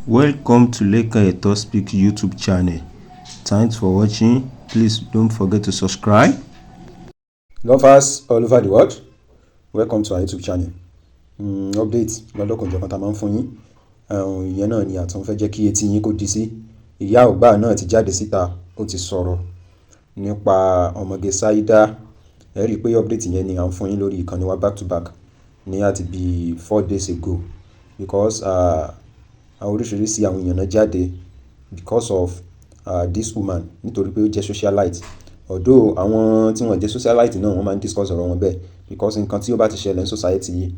Welcome to Leaked Tape Speak YouTube channel. Thanks for watching. Please don't forget to subscribe. Lovers all over the world, welcome to our YouTube channel. Update lọ́dọ̀kan jọ̀kan tá a máa ń fún yín. Ìyẹn náà ni àtún fẹ́ jẹ́ kí etí yín kó di sí. Ìyá ọ̀gbà náà ti jáde síta, ó ti sọ̀rọ̀ nípa Omoge Saida. Ẹ rí i pé update yẹn ni à ń fún yín lórí ìkànnì wa back to back ní àti bí 4 days ago because oríṣiríṣi àwọn èèyàn náà jáde because of this woman nítorí pé ó jẹ́ socialite. Although àwọn tí wọ́n jẹ́ socialite náà wọ́n máa ń discuss ọ̀rọ̀ wọn bẹ́ẹ̀ because nǹkan tí ó bá ti ṣẹlẹ̀ ní society yìí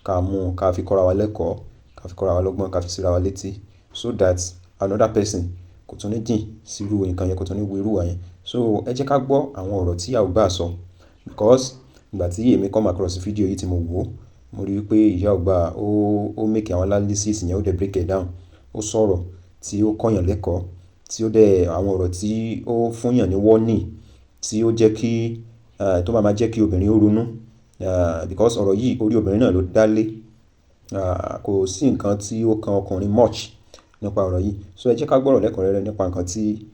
ká mú ká fi kọ́ra wa lẹ́kọ̀ọ́, ká fi kọ́ra wa lọ́gbọ́n, ká fi síra wa létí so that another person kò tún ní jìn sírú nǹkan yẹn, kò tún ní wo irú wa yẹn. So ẹ jẹ́ ká gbọ́ àwọn ọ̀rọ̀ tí ìyá ọ̀gbà sọ because ìgbà tí èmi come across fídíò yìí tí mo wò mo rí i pé ìyá ọ̀gbà ó make àwọn analysis yẹn, ó dẹ̀ break it down, ó sọ̀rọ̀ tí ó kọ́yàn lẹ́kọ̀ọ́, tí ó dẹ̀ àwọn ọ̀rọ̀ tí ó fúnyàn ní warning, tí ó jẹ́ kí tó máa jẹ́ kí obìnrin ó ronú because ọ̀rọ̀ yìí orí obìnrin náà ló dálé, kò sí nǹkan tí ó kan ọkùnrin much nípa ọ̀rọ̀ yìí. So ẹ jẹ́ ká gbọ́rọ̀ lẹ́kùnrẹ́rẹ́ nípa nǹkan tí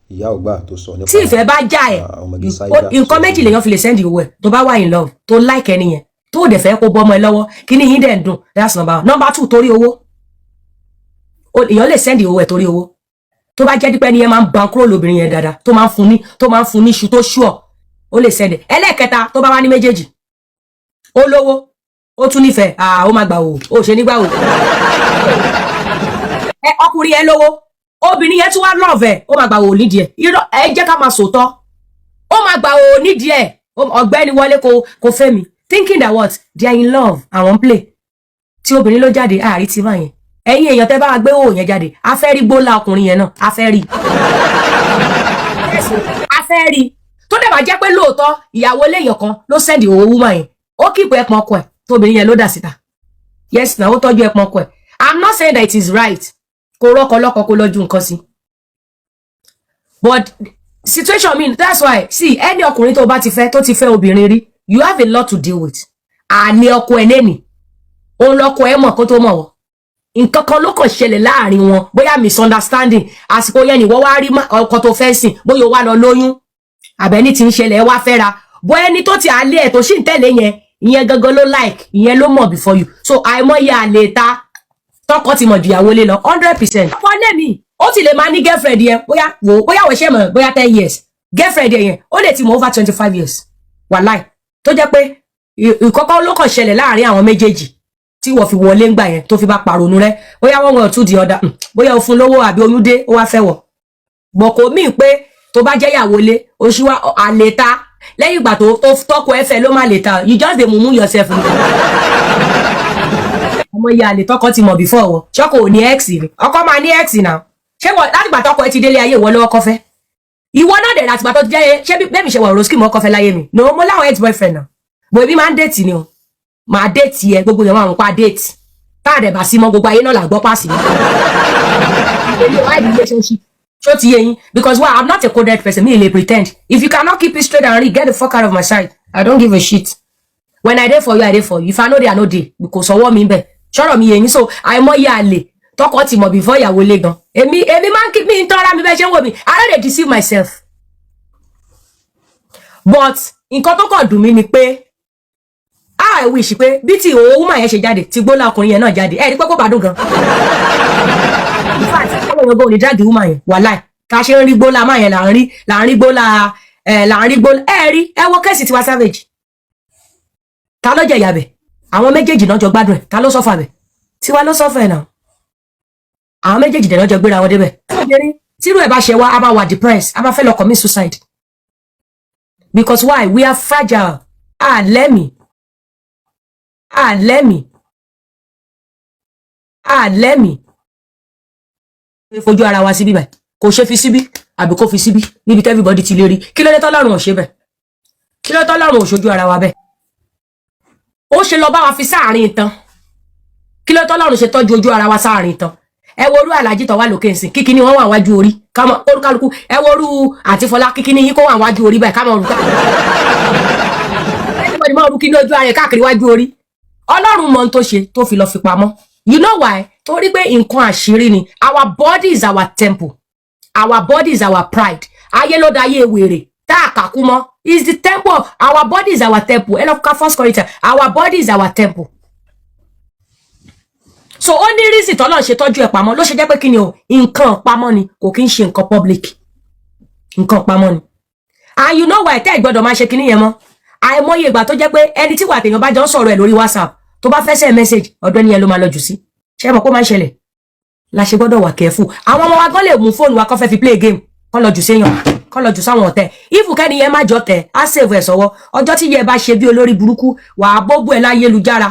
ìyá ọ̀gbà tó sọ nípa tí ìfẹ́ bá já ẹ̀ nǹkan méjì lèèyàn fi lè send owó ẹ̀ tó bá wà in love tó like ẹni yẹn tó dẹ̀ fẹ́ kó bọ́ ọmọ ẹ lọ́wọ́ kí ni yín dẹ̀ ń dùn. That's number 1. Number 2, torí owó èèyàn lè send owó ẹ̀ torí owó tó bá jẹ́ dípẹ́ ni yẹn máa ń ban kúrò lóbìnrin yẹn dáadáa tó máa ń fún ní iṣu tó ṣùọ̀ ó lè send. Ẹlẹ́ẹ̀kẹta tó bá wá ní méjèèjì ó lówó ó tún nífẹ̀ẹ́ ó máa gbà wò ó ṣe nígbà wò ọkùnrin yẹn lówó obìnrin yẹn tún wá love ẹ̀ ó máa gbà wò nídìí ẹ̀ ẹ jẹ́ ká máa sòótọ́ ó máa gbà wò nídìí ẹ̀ ọ̀gbẹ́ni wọlé kò fẹ́ mi thinking that what they are in love àwọn play tí obìnrin ló jáde àárí tí máa yẹn ẹ̀yin èèyàn tẹ́ bá wa gbé owó yẹn jáde a fẹ́ rí gbólà ọkùnrin yẹn náà a fẹ́ rí tó dẹ̀ bá jẹ́ pé lóòótọ́ ìyàwó léèyàn kan ló sẹ́ndì owó wúmà yẹn ó kíkọ ẹpọn ọkọ ẹ̀ tóbìnrin yẹn ló dà síta yes na ó tọ́jú ẹpọn ọkọ ẹ̀. I'm not saying that it is right kó rọ́kọ lọ́kọ kó lọ́jú nǹkan sí but situation mean that's why see any ọkùnrin tó bá ti fẹ́ obìnrin rí you have a lot to deal with. Àní ọkọ ẹ̀ lẹ́nìí òun lọ́kọ ẹ̀ mọ̀ kó tó mọ̀ wọ́n nǹkan kan ló kàn ṣẹlẹ̀ láàrin wọn bóyá misunderstanding àsìkò yẹn ni wọ́n wá rí ọkọ tó fẹ́ sìn bóyá ó wá lọ lóyún àbẹ́ni tí ń ṣẹlẹ̀ ẹ wá fẹ́ra bó ẹni tó ti àlẹ́ ẹ̀ tó sì ń tẹ̀lé yẹn ìyẹn gangan ló like ìyẹn ló mọ̀ before you. So àìmọye àlè ta tọkọ ti mọ̀ ju ìyàwó lé lọ 100%. ọkọ lẹ́mìí ó ti lè máa ní girlfriend yẹn bóyá wọ́n ṣe mọ̀ bóyá 10 years girlfriend yẹn ó lè ti mọ̀ over 25 years wàláì tó jẹ́ pé ìkọ́kọ́ ló kàn ṣẹlẹ̀ láàrin àwọn méjèèjì tí wọ́n fi wọlé ńgbà yẹn tó fi bá paronu rẹ bóyá wọ́n wọ́n tún di ọ̀dà bóyá o fún lówó àbí oyún dé ó wá fẹ́ wọ̀ bọ̀ kò mí pé tó bá jẹ́ ìyàwó lé oṣù wa àlè ta lẹ́yìn ìgbà tó tọ́kọ ẹ fẹ́ ló má lè ta you just dey mumu yourself. ọmọ ìyá àlè tọkọ ti mọ̀ before wọ ṣọ́kọ ò ní x ni ọkọ máa ní x náà ṣé wọ́n láti gbà tọkọ ẹ ti délé ayé ìwọ lọ́wọ́ kọfẹ́ ìwọ náà dẹ̀ láti gbà tó ti jẹ́ ṣé bẹ́ẹ̀ mi ṣe wọ̀ roski mọ́ kọfẹ́ láyé mi no mo láwọn ex boyfriend náà bò èmi máa ń déètì ni o máa déètì ẹ gbogbo yẹn máa ń pa déètì táàdẹ̀ bá sí mọ́ gbogbo ayé náà là gbọ́ pàṣẹ èmi ò hide relationship ṣó ti yé yín because why I'm not a coded person me lè pretend if you cannot keep it straight and read get the fuck out of my sight I don't give a shit when I dey for you I dey for you if I no dey I no dey kò sọwọ́ mi bẹ́ẹ̀ ṣọ́rọ̀ mi yé yín so àìmọye àlè tọkọ ti mọ̀ before ìyàwó lé gan èmi máa ń kí mi ń tọ́ra mi bẹ́ẹ̀ ṣe ń wò mí I no dey deceive myself but nǹkan tó kàn dùn mí ni pé I wish pé bí tí òun woman yẹn ṣe jáde tí gbólà ọkùnrin yẹn náà jáde ẹ rí pé kó bá dùn gan in fact àwọn èèyàn gbọ́ ní drag woman yẹn wàláì ká ṣe ń rí gbólà máa yẹn là ń rí gbólà ẹ rí ẹ wọ kẹ́sì Tiwa Savage ta ló jẹ ìyàbẹ̀ àwọn méjèèjì náà jọ gbádùn ẹ̀ ta ló sọ́fà bẹ̀ Tiwa ló sọ́fà ẹ̀ náà àwọn méjèèjì dẹ̀ náà jọ gbéra wọn débẹ̀ tírú ẹ̀ bá ṣe wá a máa wà depressed a máa fẹ́ lọ commit suicide because why we are fragile lẹ́mìí fojú ara wa síbí báyìí kò ṣe fi síbí àbí kò fi síbí níbi tí everybody ti lè rí kí ló dé tọ́lọ́run ò ṣe bẹ́ẹ̀ kí ló tọ́lọ́run ò ṣojú ara wa bẹ́ẹ̀ ó ṣe lọ bá wa fi sáàrin ìtàn kí ló tọ́lọ́run ṣe tọ́jú ojú ara wa sáàrin ìtàn ẹ wo orú alájí tó wà lókè nsìn kíkí ni wọ́n wà wájú orí kámọ́ orúkálukú ẹ wo orú àti Fọlá kíkí ni yín kó wà wájú orí báyìí kámọ́ orúkálukú ẹnìbọdì mọ́ orú kí ní ojú ara rẹ̀ káàkiri wájú orí Ọlọ́run mọ̀ tó ṣe tó fi lọ fi pamọ́ You know why? Torí pé nǹkan àṣírí ni. Our body is our temple. Our body is our pride. Ayé ló dáyé wèrè. Tá àkàkú mọ́. Is the temple. Our body is our temple. End of First Corinthians. Our body is our temple. So only reason tọ́lọ́ ṣe tọ́jú ẹ̀ pamọ́ ló ṣe jẹ́ pé kí ni o nǹkan pamọ́ ni kò kí ń ṣe nǹkan public. Nǹkan pamọ́ ni. And you know why tẹ́ ẹ̀ gbọ́dọ̀ máa ṣe kíní yẹn mọ́. Àìmọye ìgbà tó jẹ́ pé ẹni tí wà tèèyàn bá jọ ń sọ̀rọ̀ ẹ̀ lórí WhatsApp tó bá fẹ́ send message ọ̀dọ̀ ni ẹ ló máa lọ jù sí. Ṣé mọ̀ kó máa ń ṣẹlẹ̀? La ṣe gbọ́dọ̀ wà careful. Àwọn ọmọ wa gan lè mú fóònù wa kó fẹ́ fi play game kó lọ jù séyàn kó lọ jù sáwọn ọ̀tẹ̀. If kẹ́ni yẹn má jọ tẹ̀ á save ẹ̀ sọ́wọ́ ọjọ́ tí yẹ bá ṣe bí olórí burúkú wà á bóbú ẹ̀ láyélujára.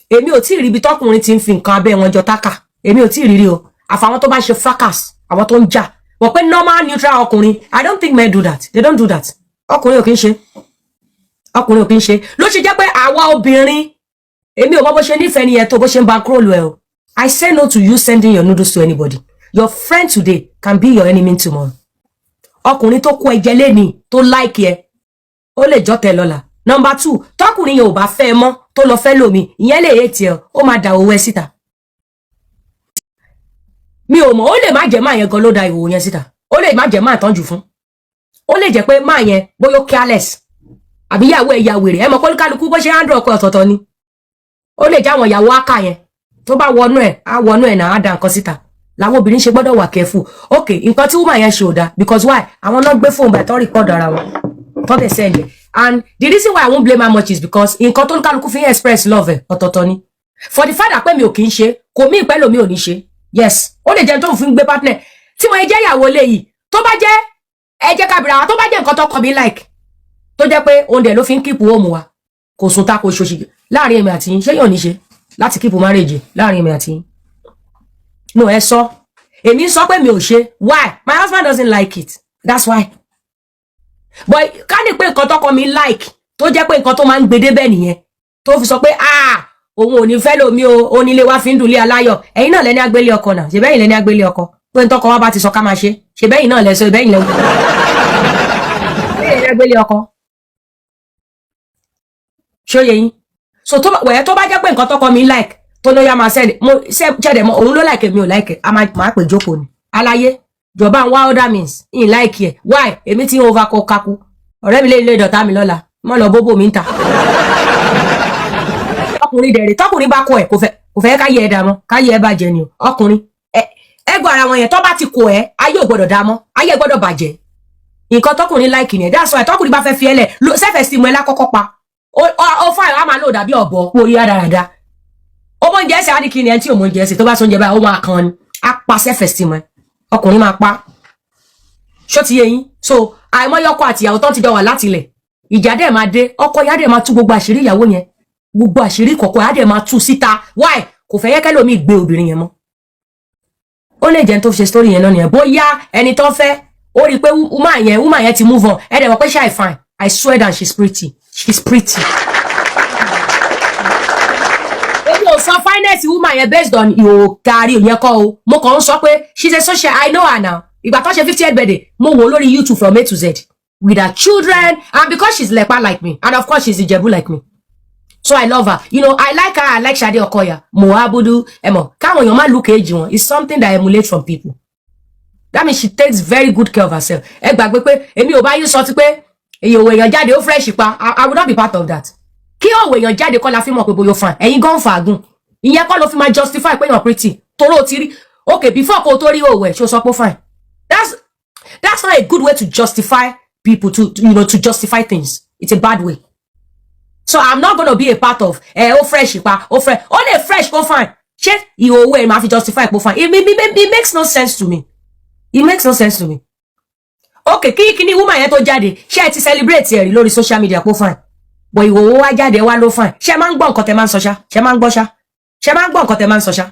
Èmi ò tí ì rí ibi tọkùnrin ti ń fi nǹkan abẹ́ wọn jọ tákà. Èmi ò tí ì rí o. Àfàwọn tó bá ṣe fracas àwọn tó ń jà. Wọ́n pé normal neutral ọkùnrin. I don't think men do that. They don't do that. Ọkùnrin ò kí ń ṣe. Ọkùnrin ò kí ń ṣe. Ló ṣe jẹ́ pé àwa obìnrin èmi ò mọ bó ṣe nífẹ̀ẹ́ nìyẹn tó bó ṣe ń bankroll ẹ o. I say no to you sending your noodles to anybody. Your friend today can be your enemy tomorrow. Ọkùnrin tó kó ẹ̀jẹ̀ lẹ́ni tó like ẹ ó lè jọ́tẹ̀ lọ́la. Number 2, tọkùnrin yẹn ò bá fẹ́ mọ́ tó lọ fẹ́ lómi ìyẹn lè hate ẹ ó máa da owó ẹ síta. Mi ò mọ̀ ó lè má jẹ́ máa yẹn gan ló da ìwò yẹn síta. Ó lè má jẹ́ máa tọ́jú fún. Ó lè jẹ́ pé máa yẹn bóyá careless. Àbí ìyàwó ẹ̀ ya wèrè ẹ mọ̀ pé kálukú bó ṣe handle ọkọ ọ̀tọ̀ọ̀tọ̀ ni. Ó lè jẹ́ àwọn ìyàwó áká yẹn tó bá wọnú ẹ̀ á wọnú ẹ̀ náà á da nǹkan síta. Làwọn obìnrin ṣe gbọ́dọ̀ wà careful. Okay, nǹkan tí woman yẹn ṣe ò da because why? Àwọn náà gbé phone by tó record ara wọn. Tó dẹ̀ send it. And the reason why I won't blame her much is because nǹkan tó kálukú fi express love ẹ̀ ọ̀tọ̀ọ̀tọ̀ ni. For the fact that pé mi ò kì í ṣe kò mí ìpẹ́ lómi ò ní ṣe. Yes, ó lè jẹ́ tó ń fi gbé partner. Tí mo jẹ́ ìyàwó léyìí tó bá jẹ́ ẹ jẹ́ kábìrà tó bá jẹ́ nǹkan tó kọ mi like tó jẹ́ pé òun dẹ̀ ló fi ń keep home wa kò sùn ta kò ṣòṣì láàrin èmi àti yín ṣé yóò ní ṣe láti keep marriage láàrin èmi àti yín. No ẹ sọ èmi sọ pé mi ò ṣe why my husband doesn't like it that's why. But ká ní pé nǹkan tó kọ mi like tó jẹ́ pé nǹkan tó máa ń gbé débẹ̀ nìyẹn tó fi sọ pé òun ò ní fẹ́ lómi o onílé wa fi ń dùn lé aláyọ̀ ẹ̀yin náà lẹ́ni agbélé ọkọ náà ṣe bẹ́yìn lẹ́ni agbélé ọkọ pé ń tọkọ wá bá ti sọ ká máa ṣe bẹ́yìn náà lẹ́sọ bẹ́yìn lẹ́ni agbélé ọkọ ṣóye yín. So tó bá jẹ́ pé nǹkan tọkọ mi like tó ló yá máa ṣẹ̀dẹ̀ mọ́ òun ló like mi ò like a máa pè jókòó ni aláyé jọba ń wá other means in like ẹ̀ why èmi tí ń over kọ kaku ọ̀rẹ́ mi lè ilé ìdọ̀tá mi lọ́la mọ́ lọ bóbó mi ń ta. Ọkùnrin dẹ̀rẹ̀ tọkùnrin bá kọ ẹ̀ kò fẹ́ káyé ẹ̀ dá mọ́ káyé ẹ̀ bàjẹ́ ni o ọkùnrin ẹgbọ́ ara wọn yẹn tó bá ti kọ ẹ̀ ayé ò gbọ́dọ̀ dá mọ́ ayé ẹ̀ gbọ́dọ̀ bàjẹ́ nǹkan tọkùnrin like ni that's why tọkùnrin bá fẹ́ fi ẹlẹ̀ self-esteem ẹ̀ lákọ́kọ́ pa ó fà á máa lò dàbí ọ̀bọ kó orí dáradára ó mọ̀ ń jẹ́ ẹsẹ̀ àdìkì ni ẹni tí ò mọ̀ ń jẹ́ ẹsẹ̀ tó bá sóúnjẹ báyìí ó máa kan ni á pa self-esteem ẹ̀ ọkùnrin máa pa ṣó ti yé yín so àìmọye ọkọ àti ìyàwó tó ti jọ wà láti ilẹ̀ ìjà dẹ̀ máa dé ọkọ ìyá dẹ̀ máa tú gbogbo àṣírí ìyàwó yẹn gbogbo àṣírí kọ̀kọ̀ ìyá dẹ̀ máa tú síta why kò fẹ́ yẹ kẹ́lòmíì gbé obìnrin yẹn mọ́ ó lè jẹ́ tó fi ṣe story yẹn náà nìyẹn bóyá ẹni tó fẹ́ ó rí i pé woman yẹn ti move on ẹ dẹ̀ mọ̀ pé ṣáì fine I swear that she's pretty sọ finance woman yẹn based on ìhò kárí òyìn kọ́ o mo kàn ń sọ pé she's a social I know her now ìgbà tó ṣe 50th birthday mo wò lórí YouTube from A to Z with her children and because she's lepa like me and of course she's Ijebu like me so I love her you know I like her I like Sade Okoya Mohabudu emo káwọn èèyàn má look age wọn it's something that I emulate from people that means she takes very good care of herself ẹ gbàgbé pé èmi ò bá yín sọ ti pé èyàn òwò èèyàn jáde ó fresh pa I would not be part of that kí òwò èèyàn jáde kọ́ la fi mọ̀ pé bóyá fine ẹ̀yin gan fàágùn ìyẹn kọ́ ló fi máa justify pé èèyàn pretty toró ti rí okay before kó tó rí òwò ẹ̀ ṣó sọ pé fine that's not a good way to justify people to justify things it's a bad way so I'm not gonna be a part of ó fresh pa ó fresh ó lè fresh kó fine ṣé ìhòòhò ẹ̀ máa fi justify pé fine it makes no sense to me it makes no sense to me okay kí ni woman yẹn tó jáde ṣé ẹ ti celebrate ẹ rí lórí social media pé fine but ìhòòhò wá jáde wá ló fine ṣé máa ń gbọ́ nǹkan tẹ́ máa ń sọ ṣá ṣé máa ń gbọ́ ṣá ṣé máa ń gbọ́ nǹkan tẹ́ máa ń sọ ṣá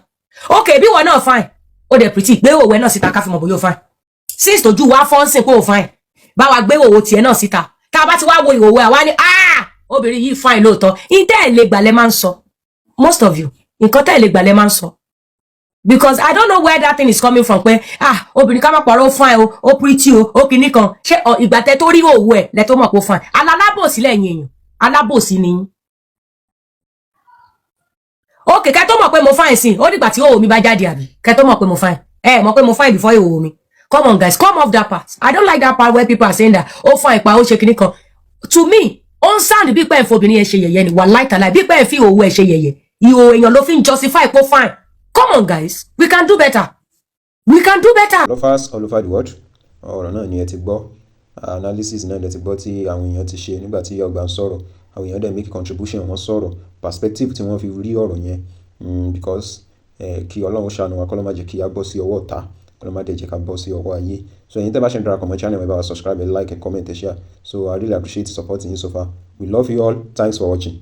okay bí wọn náà fine ó dẹ̀ pretty gbé òwò ẹ̀ náà síta ká fi mọ̀ bóyá ó fine since tójú wá fọ́nsìn pé ó fine bá wa gbé òwò tiẹ̀ náà síta tá a bá ti wá wo ìhòòhò ẹ̀ wá ní obìnrin yìí fine lóòótọ́ ìtẹ́ ẹ̀ lè gbàlẹ́ máa ń sọ most of you nǹkan tẹ́ ẹ̀ lè gbàlẹ́ máa ń sọ because I don't know where that thing is coming from pé obìnrin ká má parọ́ ó fine ó pretty ó kìíní kan ṣé ìgbà tẹ́ tó rí òwò ẹ̀ lẹ́ tó mọ̀ pé ó fine alábòsí lẹ́yìn èèyàn alábòsí ni Okay, kẹ́ tó mọ̀ pé mo fine sí ó dìgbà tí òwò mi bá jáde àbí kẹ́ tó mọ̀ pé mo fine mọ̀ pé mo fine before òwò mi. Come on guys, come off that part. I don't like that part where people are saying that ó fine pa ó ṣe kíní kan. To me ó ń sound bí pé ẹ̀fọ́bìnrin ẹ̀ ṣe yẹ̀yẹ́ ni wà láìtàláì bí pé ẹ̀ fi òwò ẹ̀ ṣe yẹ̀yẹ́ ìhò èèyàn ló fi ń justify pé fine. Come on guys, we can do better. We can do better. Lovers all over the world, ọ̀rọ̀ náà ni ẹ ti gbọ́, analysis náà ẹ ti gbọ́ tí àwọn èèyàn ti ṣe nígbà tí ọgbà ń sọ̀rọ̀, àwọn èèyàn dẹ̀ make contribution, wọ́n sọ̀rọ̀ perspective tí wọ́n fi rí ọ̀rọ̀ yẹn, because kí Ọlọ́run ṣàánú wa kọ́ ló má jẹ́ kí a bọ́ sí ọwọ́ ọ̀tá, kọ́ ló má dẹ̀ jẹ́ ká bọ́ sí ọwọ́ ayé. So ẹ̀yin tẹ́ bá ṣe ń darapọ̀ mọ́ channel, ẹ bá wa subscribe, like, comment, share. So I really appreciate the support in you so far. We love you all. Thanks for watching.